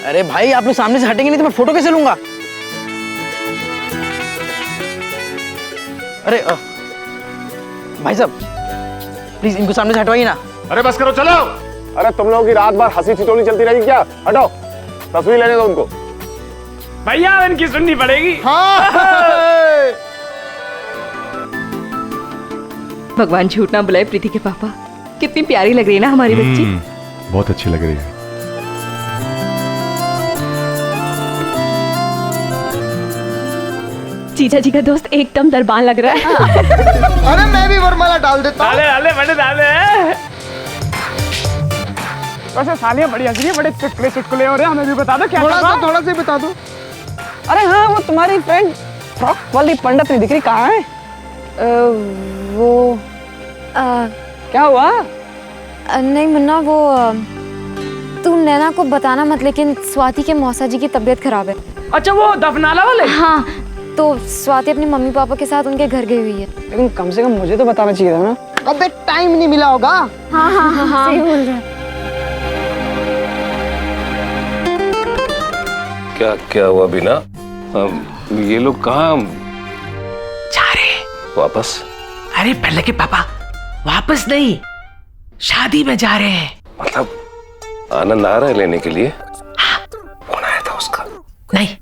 अरे भाई आप लोग सामने से हटेंगे नहीं तो मैं फोटो कैसे लूंगा? अरे भाई साहब प्लीज इनको सामने से हटवाइए ना। अरे बस करो, चलो। अरे तुम लोगों की रात भर हंसी ठिठोली चलती रहेगी क्या? हटो, तस्वीर लेने दो उनको। भैया इनकी सुननी पड़ेगी। हाँ। भगवान झूठ ना बुलाए प्रीति के पापा। कितनी प्यारी लग रही है ना हमारी बच्ची। बहुत अच्छी लग रही है। जीजा जी का दोस्त एकदम दरबान लग रहा है। अरे मैं भी वरमाला डाल देता हूँ। डाले बड़े डाले। वैसे सालियां बड़ी हंस रही है, बड़े चुटकुले हो रहे हैं, हमें भी बता दो क्या थोड़ा सा बता दो। अरे हाँ वो तुम्हारी फ्रेंड फ्रॉक वाली पंडित नहीं दिख रही, कहाँ है? वो क्या हुआ? नहीं मुन्ना, वो तू नैना को बताना मत, लेकिन स्वाति के मौसा जी की तबीयत खराब है। अच्छा वो दफनाला वाले? हाँ, तो स्वाति अपने मम्मी पापा के साथ उनके घर गई हुई है। लेकिन कम से कम मुझे तो बताना चाहिए था ना। अबे टाइम नहीं मिला होगा। हाँ सही बोल रहा है। क्या क्या हुआ बिना? ये लोग कहाँ जा रहे? वापस? अरे पहले के पापा वापस नहीं, शादी में जा रहे हैं। मतलब आनंद आ रहा है लेने के लिए? कौन आया था उसका? नहीं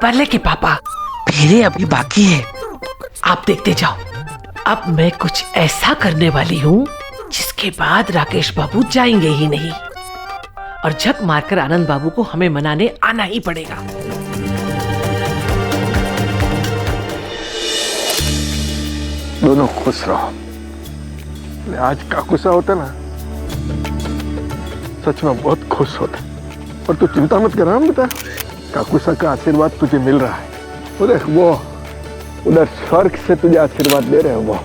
पहले के पापा, मेरे अभी बाकी है, आप देखते जाओ। अब मैं कुछ ऐसा करने वाली हूँ जिसके बाद राकेश बाबू जाएंगे ही नहीं, और झक मारकर आनंद बाबू को हमें मनाने आना ही पड़ेगा। दोनों खुश रहो। आज का गुस्सा होता ना, सच में बहुत खुश होता। और तू चिंता मत कर बेटा, काकुसा का आशीर्वाद तुझे मिल रहा है। और वो उधर स्वर्ग से तुझे आशीर्वाद दे रहे हो वो।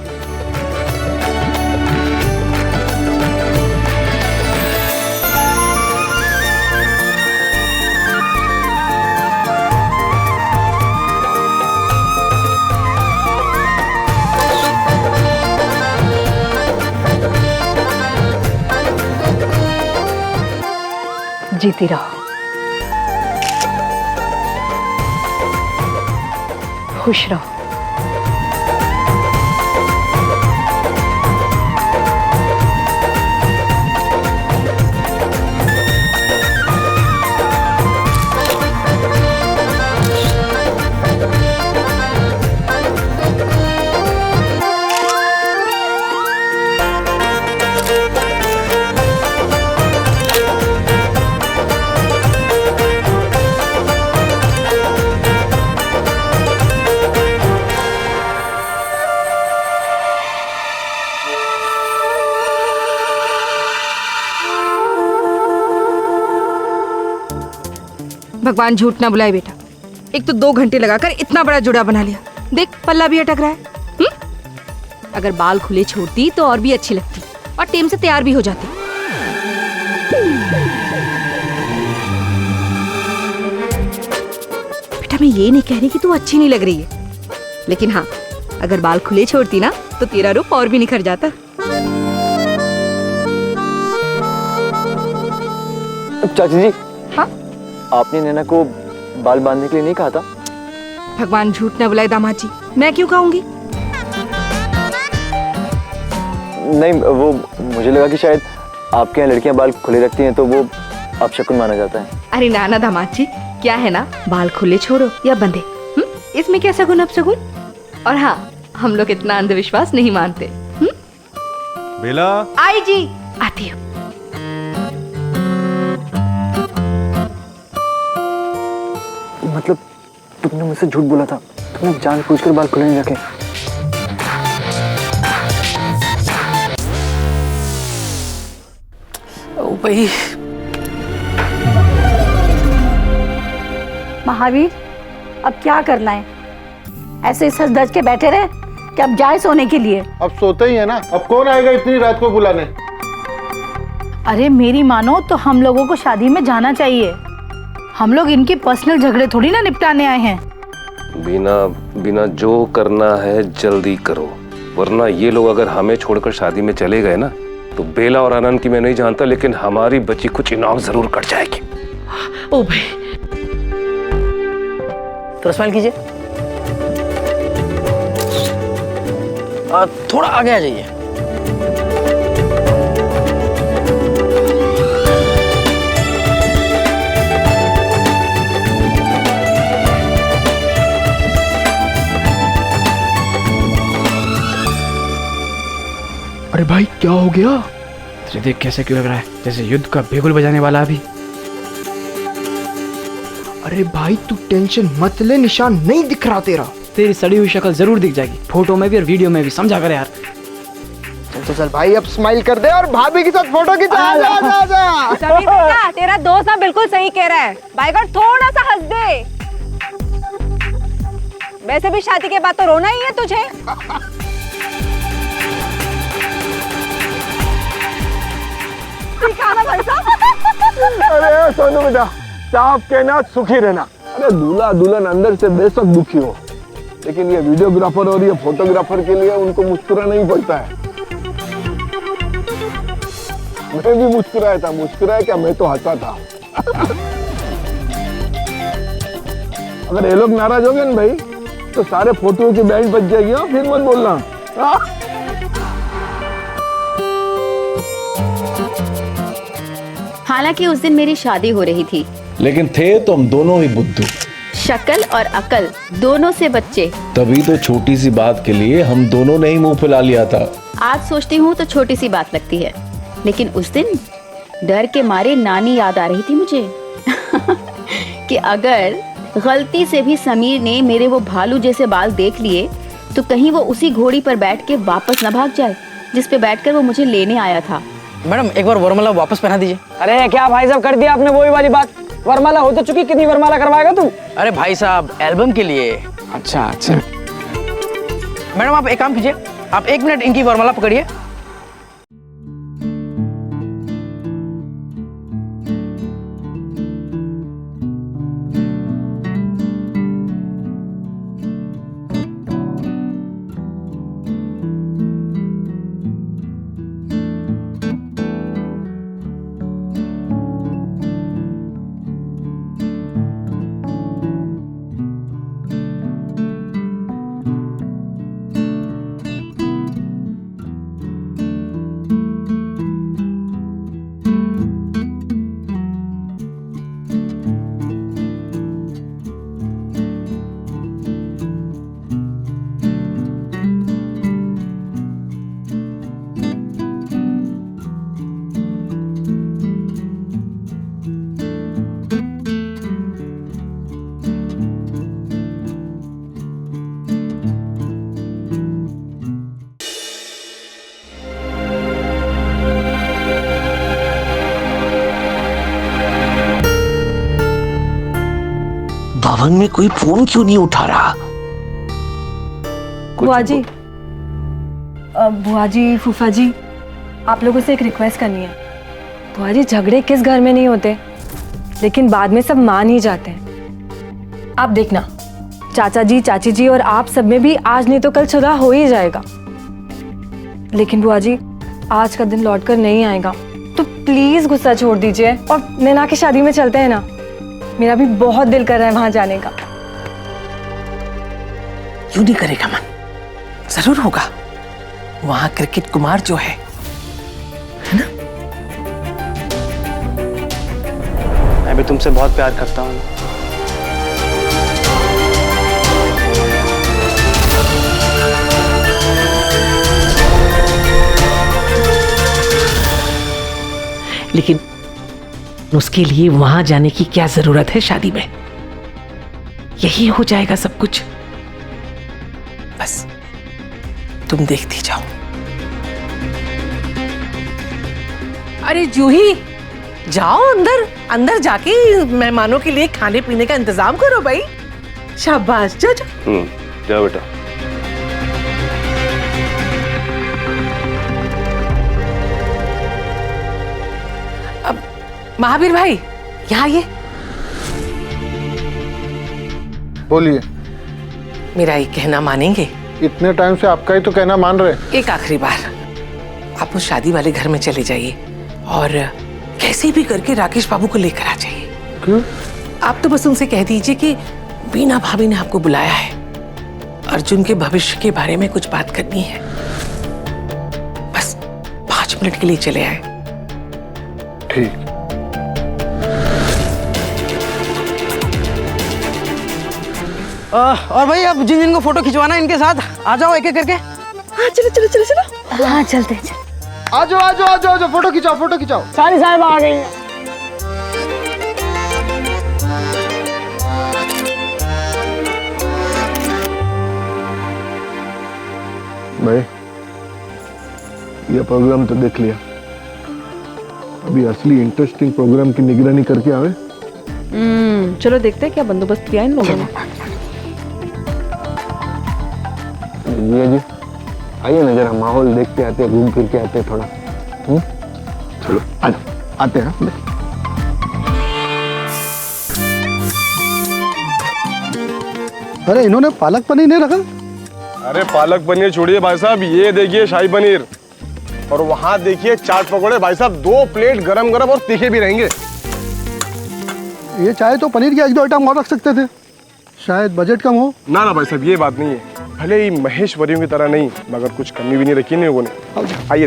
जीती रहो, खुश रहो। भगवान झूठ ना बुलाए बेटा, एक तो 2 घंटे लगाकर इतना बड़ा जुड़ा बना लिया। देख पल्ला भी अटक रहा है। अगर बाल खुले छोड़ती तो और भी अच्छी लगती और टेम से तैयार भी हो जाती। बेटा मैं ये नहीं कह रही कि तू अच्छी नहीं लग रही है, लेकिन हाँ अगर बाल खुले छोड़ती ना तो तेरा रूप और भी निखर जाता। चाची जी, हाँ आपने नैना को बाल बांधने के लिए नहीं कहा था? भगवान झूठ न बुलाए दामाद जी, मैं क्यों कहूंगी? नहीं, वो मुझे लगा कि शायद आपके यहाँ लड़कियां बाल खुले रखती हैं तो वो अपशकुन माना जाता है। अरे ना दामाद जी, क्या है ना, बाल खुले छोड़ो या बंधे, इसमें क्या सगुन अपशगुन। और हाँ, हम लोग इतना अंधविश्वास नहीं मानते। बेला आई जी, आती हूँ। मतलब तुमने मुझसे झूठ बोला था, तुमने जानबूझकर बाल खुले नहीं रखे। ओ भाई महावीर, अब क्या करना है? ऐसे सच धज के बैठे रहे कि अब जाए सोने के लिए? अब सोते ही है ना, अब कौन आएगा इतनी रात को बुलाने? अरे मेरी मानो तो हम लोगों को शादी में जाना चाहिए। हम लोग इनके पर्सनल झगड़े थोड़ी ना निपटाने आए हैं। बिना जो करना है जल्दी करो, वरना ये लोग अगर हमें छोड़कर शादी में चले गए ना तो बेला और आनंद की मैं नहीं जानता, लेकिन हमारी बच्ची कुछ इनाम जरूर कट जाएगी। ओ भाई, तो स्माइल कीजिए। थोड़ा आगे आ जाइए। अरे भाई क्या हो गया? तुझे देख कैसे क्यों लग रहा है जैसे युद्ध का बिगुल बजाने वाला अभी। अरे भाई तू टेंशन मत ले, निशान नहीं दिख रहा तेरा। तेरी सड़ी हुई शक्ल जरूर दिख जाएगी, फोटो में भी और वीडियो में भी। समझा कर यार। तो चल भाई अब स्माइल कर दे और भाभी के साथ फोटो खिंचा। जा सभी बेटा, तेरा दोस्त ना बिल्कुल सही कह रहा है। भाई गॉड थोड़ा सा हंस दे। वैसे भी शादी के बाद तो रोना ही है तुझे। अरे सोनू बेटा, साफ कहना सुखी रहना। अरे दूल्हा दुल्हन अंदर से बेशक दुखी हो, लेकिन ये वीडियोग्राफर और ये फोटोग्राफर के लिए उनको मुस्कुराना ही पड़ता है। मैं भी मुस्कुराया था। मुस्कुराया क्या, मैं तो हंसा था। अगर ये लोग नाराज हो गए ना भाई, तो सारे फोटो की बैंड बज जाएगी। फिर मत बोलना। हालांकि उस दिन मेरी शादी हो रही थी, लेकिन थे तो हम दोनों ही बुद्धू। शक्ल और अकल दोनों से बच्चे। तभी तो छोटी सी बात के लिए हम दोनों ने ही मुंह फुला लिया था। आज सोचती हूँ तो छोटी सी बात लगती है, लेकिन उस दिन डर के मारे नानी याद आ रही थी मुझे। कि अगर गलती से भी समीर ने मेरे वो भालू जैसे बाल देख लिए तो कहीं वो उसी घोड़ी पर बैठ के वापस न भाग जाए जिस पे बैठकर वो मुझे लेने आया था। मैडम एक बार वरमाला वापस पहना दीजिए। अरे क्या भाई साहब कर दिया आपने वही वाली बात। वरमाला हो तो चुकी, कितनी वरमाला करवाएगा तू? अरे भाई साहब एल्बम के लिए। अच्छा अच्छा। मैडम आप एक काम कीजिए, आप 1 मिनट इनकी वरमाला पकड़िए। भवन में कोई फोन क्यों नहीं उठा रहा? बुआ जी, फूफा जी, आप लोगों से एक रिक्वेस्ट करनी है। बुआ जी, झगड़े किस घर में नहीं होते, लेकिन बाद में सब मान ही जाते हैं। आप देखना, चाचा जी, चाची जी और आप सब में भी आज नहीं तो कल सुलह हो ही जाएगा। लेकिन बुआ जी, आज का दिन लौट कर नहीं आएगा, तो प्लीज गुस्सा छोड़ दीजिए और नैना की शादी में चलते हैं ना। मेरा भी बहुत दिल कर रहा है वहां जाने का। क्यों नहीं करेगा मन, जरूर होगा। वहां क्रिकेट कुमार जो है ना। मैं भी तुमसे बहुत प्यार करता हूँ। लेकिन उसके लिए वहां जाने की क्या जरूरत है? शादी में यही हो जाएगा सब कुछ। बस तुम देखती जाओ। अरे जूही, जाओ अंदर, अंदर जाके मेहमानों के लिए खाने पीने का इंतजाम करो भाई। शाबाश, जा जा। जाओ बेटा। महावीर भाई, यहाँ आइए। बोलिए। मेरा एक कहना मानेंगे? इतने टाइम से आपका ही तो कहना मान रहे। एक आखिरी बार, आप उस शादी वाले घर में चले जाइए और कैसे भी करके राकेश बाबू को लेकर आ जाइए। क्यों? आप तो बस उनसे कह दीजिए कि बीना भाभी ने आपको बुलाया है, अर्जुन के भविष्य के बारे में कुछ बात करनी है। बस 5 मिनट के लिए चले आए। ठीक। और भाई अब जिन जिनको फोटो खिंचवाना है इनके साथ आ जाओ एक एक करके। हाँ चलो चलो चलो चलो। हाँ चलते हैं, आ जाओ आ जाओ आ जाओ, फोटो खिंचाओ फोटो खिंचाओ। सारी साहब आ गई हैं। भाई ये प्रोग्राम तो देख लिया, अभी असली इंटरेस्टिंग प्रोग्राम की निगरानी करके आवे। चलो देखते हैं क्या बंदोबस्त किया इन लोगों ने। जी आइए ना, जरा माहौल देख के आते हैं, घूम फिर के आते हैं थोड़ा। चलो आ जाओ, आते हैं। अरे इन्होंने पालक पनीर नहीं रखा? अरे पालक पनीर छोड़िए भाई साहब, ये देखिए शाही पनीर, और वहाँ देखिए चाट पकौड़े। भाई साहब 2 प्लेट गरम गरम और तीखे भी रहेंगे। ये चाहे तो पनीर के 1-2 आइटम और रख सकते थे, शायद बजट कम हो। ना ना भाई साहब ये बात नहीं है, भले ही महेश्वरियों की तरह नहीं, मगर कुछ कमी भी नहीं रखी इन लोगों ने। आइए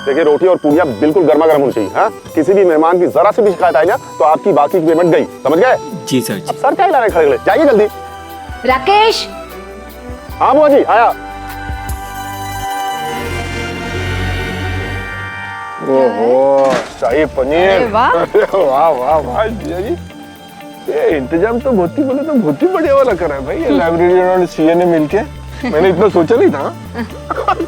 देखिए, रोटी और पूरियां बिल्कुल गर्मा गर्म होनी चाहिए। हाँ, किसी भी मेहमान की जरा सी भी शिकायत आई ना तो आपकी बाकी की पेमेंट गई, समझ गए? जी सर जी। अब सर क्या हिला रहे खड़े खड़े, जाइए जल्दी। राकेश, हाँ बुआ जी आया। ओहो शाही पनीर, वाह वाह वाह वाह जिया जी, ये इंतजाम तो बहुत ही बोले तो बहुत ही बढ़िया वाला करा है भाई। ये लाइब्रेरी और सीए ने मिलके, मैंने इतना सोचा नहीं था।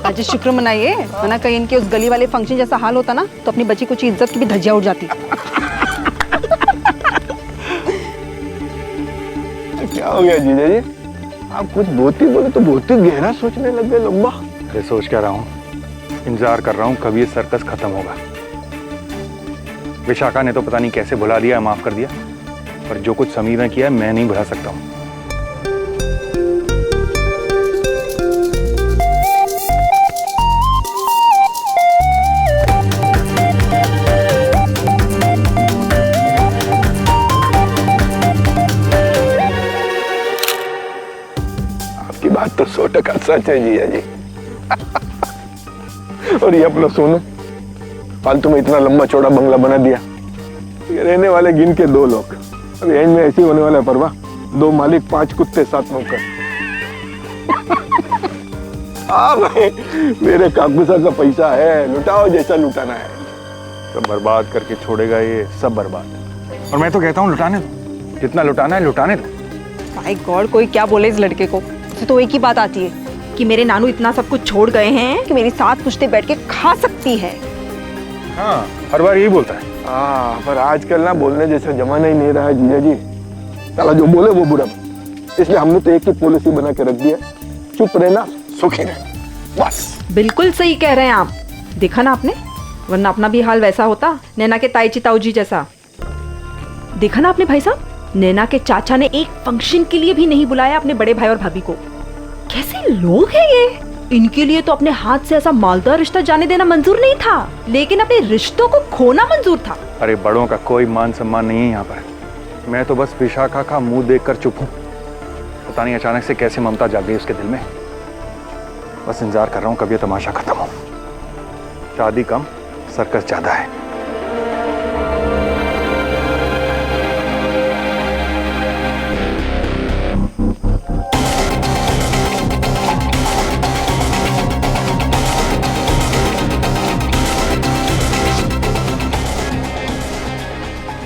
आज शुक्र मनाइए, वरना कहीं इनके उस गली वाले फंक्शन जैसा हाल होता ना तो अपनी बची कुछ इज्जत की भी धज्जियां उड़ जाती। क्या हो गया जीजा जी, आप कुछ बहुत ही बोले तो बहुत ही गहरा सोचने लग गए, लंबा। अरे सोच क्या रहा हूँ, इंतजार कर रहा हूँ कब ये सर्कस खत्म होगा। विशाखा ने तो पता नहीं कैसे भुला दिया, माफ कर दिया, पर जो कुछ समीर ने किया मैं नहीं भुला सकता हूँ। आपकी बात तो 100% सच है जीजा जी। और ये अपना सोनू फालतू में इतना लंबा चौड़ा बंगला बना दिया, ये रहने वाले गिन के 2 लोग, अब एंड में ऐसी होने वाला है परवाह, 2 मालिक 5 कुत्ते 7 नौकर। हाँ भाई, मेरे काकूसा का पैसा है, लुटाओ जैसा लुटाना है। सब बर्बाद करके छोड़ेगा ये, सब बर्बाद। और मैं तो कहता हूँ लुटाने दो, जितना लुटाना है लुटाने दो। माय गॉड, कोई क्या बोले इस लड़के को। उसे तो एक ही बात आती है कि मेरे नानू इतना सब कुछ छोड़ गए हैं कि मेरी साथ पुश्ते बैठ के खा सकती है। हाँ, हर बार यही बोलता है। हाँ, पर आजकल ना बोलने जैसा जमाना ही नहीं रहा है जीजा जी। साला जो बोले वो बुरा, इसलिए हमने तो एक ही पॉलिसी बना के रख दिया, चुप रहना सुखी रहना, बस। बिल्कुल सही कह रहे हैं आप, देखा ना आपने, वरना अपना भी हाल वैसा होता, नैना के ताई चिताऊ जी जैसा। देखा ना आपने भाई साहब, नैना के चाचा ने एक फंक्शन के लिए भी नहीं बुलाया अपने बड़े भाई और भाभी को। कैसे लोग हैं ये, इनके लिए तो अपने हाथ से ऐसा मालदार रिश्ता जाने देना मंजूर नहीं था, लेकिन अपने रिश्तों को खोना मंजूर था। अरे बड़ों का कोई मान सम्मान नहीं है यहाँ पर। मैं तो बस विशाखा का मुंह देखकर चुप हूँ। पता नहीं अचानक से कैसे ममता जाग गई उसके दिल में। बस इंतजार कर रहा हूँ कब ये तमाशा खत्म हो। शादी कम, सर्कस ज्यादा है।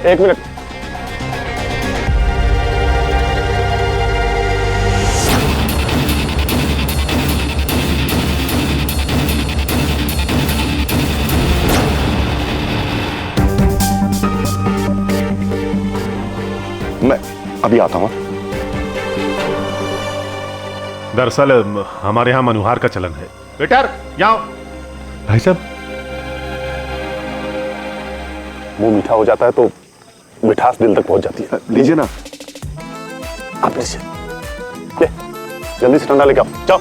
एक मिनट, मैं अभी आता हूँ। दरअसल हमारे यहाँ मनुहार का चलन है। वेटर, जाओ। भाई साहब, मुंह मीठा हो जाता है तो मिठास दिल तक पहुंच जाती है। लीजिए ना, आप लीजिए, ले, जल्दी से ठंडा लेके आओ, जाओ।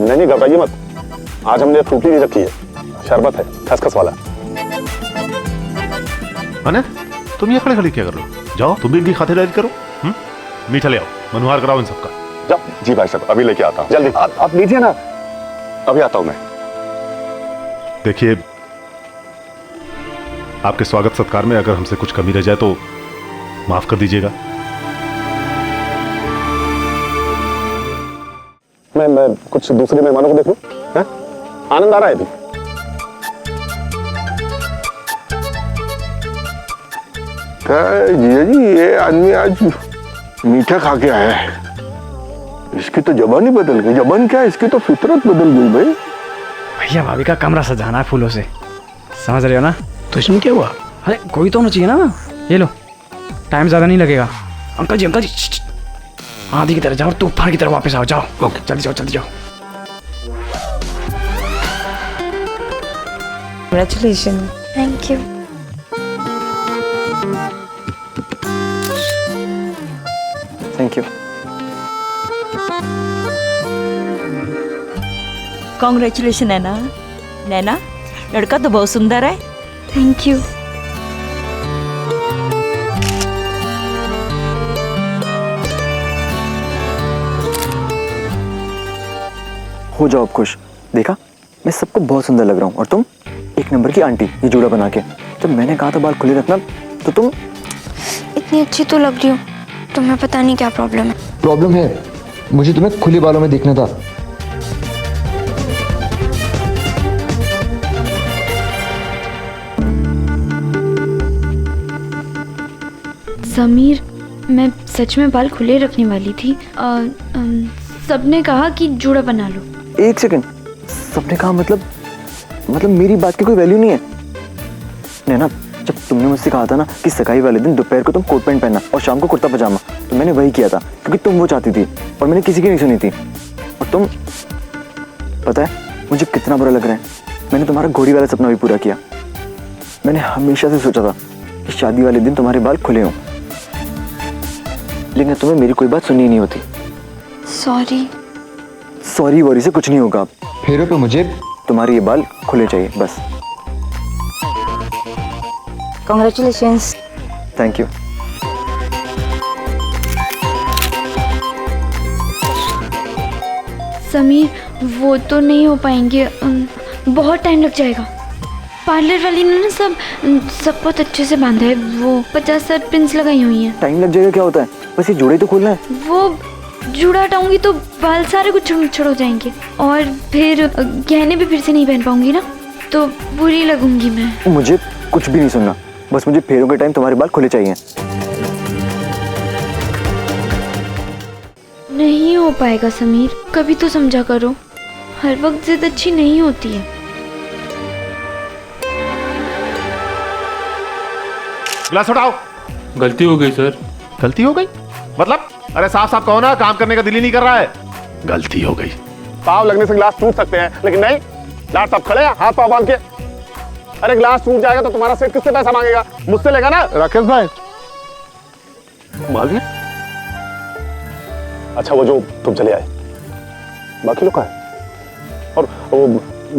नहीं घबराइए मत, आज हमने फ्रूटी नहीं रखी है, शरबत है खसखस वाला। अने तुम ये खड़े खड़े क्या कर रहे हो? जाओ तुम भी इनकी खातिरदारी करो। मीठा ले आओ, मनोहार कराओ इन सबका। जाओ। जी भाई साहब, अभी लेके आता हूँ, जल्दी। आप लीजिए ना, अभी आता हूँ मैं। देखिए, आपके स्वागत सत्कार में अगर हमसे कुछ कमी रह जाए तो माफ कर दीजिएगा। मैं कुछ दूसरे मेहमानों को देख लूं, हैं? आनंद आ रहा है अभी। जीजा जी, ये आदमी आज मीठा खा के आया है। इसकी तो जबान ही बदल गई। जबान क्या है, इसकी तो फितरत बदल गई भाई। भैया भाभी का कमरा सजाना है फूलों से, समझ रहे हो ना? तो इसमें क्या हुआ? अरे कोई तो होना चाहिए ना। ये लो, टाइम ज्यादा नहीं लगेगा। अंकल जी आधी की तरफ जाओ और तूफान की तरफ वापस आओ। जाओ, ओके, जल्दी जाओ, जल्दी जाओ। Congratulations. Thank you. Thank you. Congratulation Naina. Naina, लड़का तो बहुत सुंदर है। Thank you. हो जाओ आप खुश। देखा, मैं सबको बहुत सुंदर लग रहा हूँ और तुम एक नंबर की आंटी, ये जोड़ा बना के। तो मैंने कहा था बाल खुले रखना, तो तुम इतनी अच्छी तो लग रही हो, तुम्हें पता नहीं क्या प्रॉब्लम है। प्रॉब्लम है, मुझे तुम्हें खुले बालों में देखना था। समीर, मैं सच में बाल खुले रखने वाली थी। सबने कहा कि जूड़ा बना लो। एक सेकंड, सबने कहा मतलब मेरी बात की कोई वैल्यू नहीं है। नैना, जब तुमने मुझसे कहा था ना कि सगाई वाले दिन दोपहर को तुम कोट पैंट पहनना और शाम को कुर्ता पजामा, तो मैंने वही किया था क्योंकि तुम वो चाहती थी और मैंने किसी की नहीं सुनी थी। और तुम, पता है मुझे कितना बुरा लग रहा है, मैंने तुम्हारा घोड़ी वाला सपना भी पूरा किया। मैंने हमेशा से सोचा था कि शादी वाले दिन तुम्हारे बाल खुले हों, लेकिन तुम्हें मेरी कोई बात सुननी नहीं होती। सॉरी वॉरी से कुछ नहीं होगा। फेरों पे मुझे तुम्हारे ये बाल खुले चाहिए बस। Congratulations. Thank you. समीर, वो तो नहीं हो पाएंगे, बहुत टाइम लग जाएगा। पार्लर वाली ने ना सब बहुत अच्छे से बांधा है, वो 50-60 पिन्स लगाई हुई हैं। टाइम लग जाएगा क्या होता है, बस ये जोड़े तो खोलना है। वो जूड़ा हटाऊंगी तो बाल सारे कुछ छुड़ हो जाएंगे और फिर गहने भी फिर से नहीं पहन पाऊंगी ना, तो बुरी लगूंगी मैं। मुझे कुछ भी नहीं सुनना, बस मुझे फेरों के टाइम तुम्हारे बाल खुले चाहिए। नहीं हो पाएगा समीर, कभी तो समझा करो, हर वक्त जिद अच्छी नहीं होती है। गिलास उठाओ। गलती हो गई सर। गलती हो गई मतलब? अरे साफ साफ कहो ना, काम करने का दिल ही नहीं कर रहा है। गलती हो गई। पाव लगने से गिलास टूट सकते हैं, लेकिन नहीं, लाट साहब खड़े हैं हाथ पाव बांध के। अरे गिलास टूट जाएगा तो तुम्हारा सेठ किससे पैसा मांगेगा? मुझसे लेगा ना। राकेश भाई, मालिक। अच्छा, वो जो तुम चले आए, बाकी लोग कहाँ हैं? और वो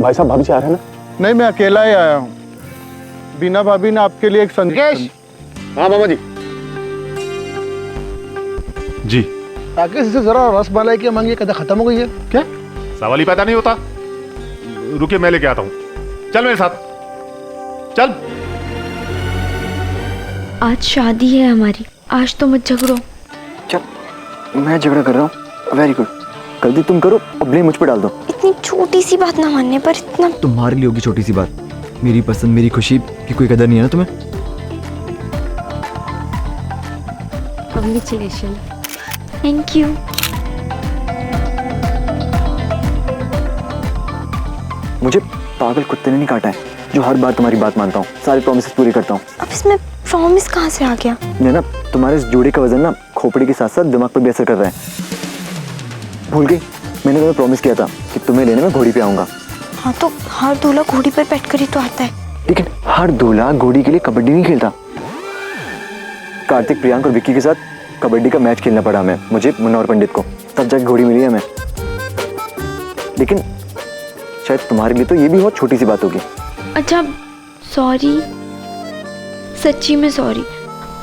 भाई साहब भाभी जी आ रहे हैं ना? नहीं, मैं अकेला ही आया हूँ। बीना भाभी ने आपके लिए एक संदेश। हाँ मामा जी। जी राकेश, इसे जरा रस मलाई की मांगी, कदा खत्म हो गई है क्या? सवाल ही पैदा नहीं होता। रुकिए, मैं लेके आता हूँ। चल मेरे साथ, चल। आज शादी है हमारी, आज तो मत झगड़ो। चल, मैं झगड़ा कर रहा हूँ, वेरी गुड। गलती तुम करो और ब्लेम मुझ पे डाल दो। इतनी छोटी सी बात ना मानने पर इतना। तुम्हारे लिए होगी छोटी सी बात, मेरी पसंद मेरी खुशी की कोई कदर नहीं है ना तुम्हें? Congratulations. Thank you. मुझे पागल कुत्ते ने नहीं काटा है जो हर बार तुम्हारी बात मानता हूँ, सारे प्रॉमिसेस पूरे करता हूँ। अब इसमें प्रॉमिस कहाँ से आ गया? ना तुम्हारे इस जोड़े का वजन ना खोपड़ी के साथ साथ दिमाग पर भी असर कर रहा है। भूल गई मैंने तुम्हें प्रॉमिस किया था कि तुम्हें लेने में घोड़ी पे आऊंगा। हाँ तो हर दूल्हा घोड़ी पर बैठकर ही तो आता है। लेकिन हर दूल्हा घोड़ी के लिए कबड्डी नहीं खेलता। कार्तिक, प्रियांक और विक्की के साथ कबड्डी का मैच खेलना पड़ा हमें, मुझे, मुन्ना और पंडित को, तब जाके घोड़ी मिली हमें। लेकिन शायद तुम्हारे लिए तो ये भी बहुत छोटी सी बात होगी। अच्छा सॉरी, सच्ची में सॉरी।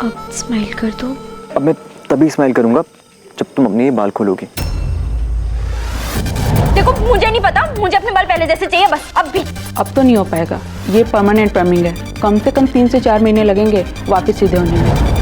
अब स्माइल कर दो। अब मैं तभी स्माइल करूंगा जब तुम अपने ये बाल खोलोगी। देखो मुझे नहीं पता, मुझे अपने बाल पहले जैसे चाहिए बस, अब भी। अब तो नहीं हो पाएगा, ये परमानेंट पैमिंग है। कम से कम 3 से 4 महीने लगेंगे वापस सीधे होने में।